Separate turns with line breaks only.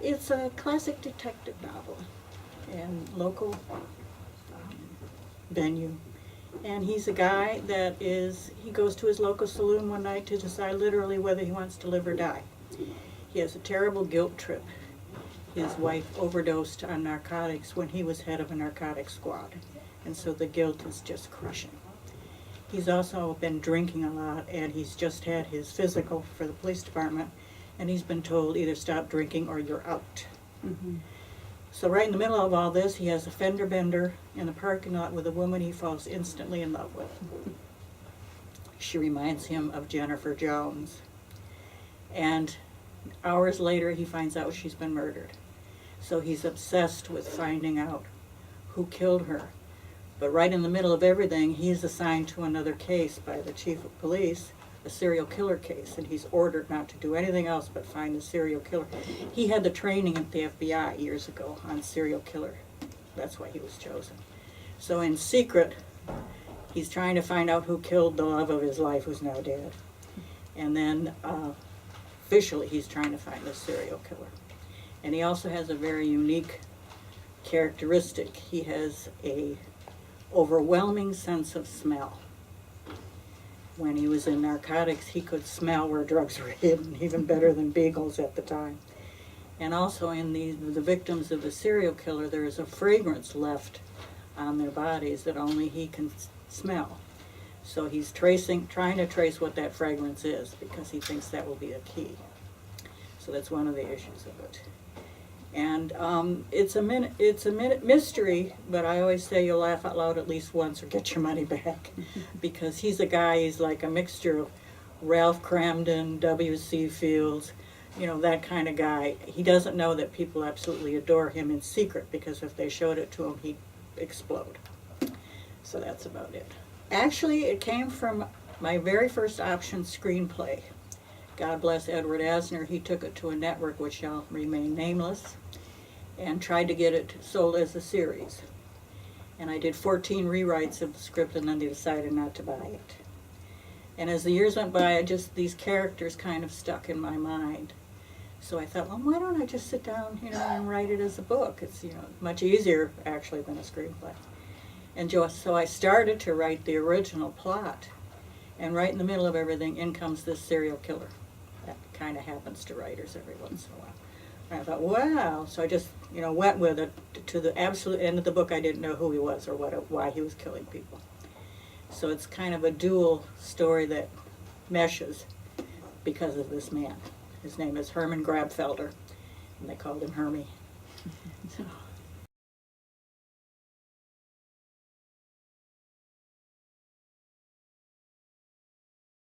It's a classic detective novel and local venue. And he's a guy that he goes to his local saloon one night to decide literally whether he wants to live or die. He has a terrible guilt trip. His wife overdosed on narcotics when he was head of a narcotics squad. And so the guilt is just crushing. He's also been drinking a lot, and he's just had his physical for the police department, and he's been told either stop drinking or you're out.
Mm-hmm.
So right in the middle of all this, he has a fender bender in the parking lot with a woman he falls instantly in love with. She reminds him of Jennifer Jones. And hours later, he finds out she's been murdered. So he's obsessed with finding out who killed her. But right in the middle of everything, he's assigned to another case by the chief of police, a serial killer case, and he's ordered not to do anything else but find the serial killer. He had the training at the FBI years ago on serial killer. That's why he was chosen. So in secret, he's trying to find out who killed the love of his life, who's now dead. And then officially, he's trying to find the serial killer. And he also has a very unique characteristic. He has a overwhelming sense of smell. When he was in narcotics, he could smell where drugs were hidden, even better than beagles at the time. And also in the victims of the serial killer, there is a fragrance left on their bodies that only he can smell. So he's trying to trace what that fragrance is, because he thinks that will be a key. So that's one of the issues of it. And it's a mystery, but I always say you'll laugh out loud at least once or get your money back, because he's like a mixture of Ralph Cramden, W.C. Fields, that kind of guy. He doesn't know that people absolutely adore him in secret, because if they showed it to him, he'd explode. So that's about it. Actually, it came from my very first option screenplay. God bless Edward Asner. He took it to a network which shall remain nameless and tried to get it sold as a series. And I did 14 rewrites of the script, and then they decided not to buy it. And as the years went by, these characters kind of stuck in my mind. So I thought, well, why don't I just sit down, and write it as a book? It's, much easier, actually, than a screenplay. And so I started to write the original plot. And right in the middle of everything, in comes this serial killer. That kind of happens to writers every once in a while. And I thought, wow. So I just, went with it to the absolute end of the book. I didn't know who he was or why he was killing people. So it's kind of a dual story that meshes because of this man. His name is Herman Grabfelder, and they called him Hermie. So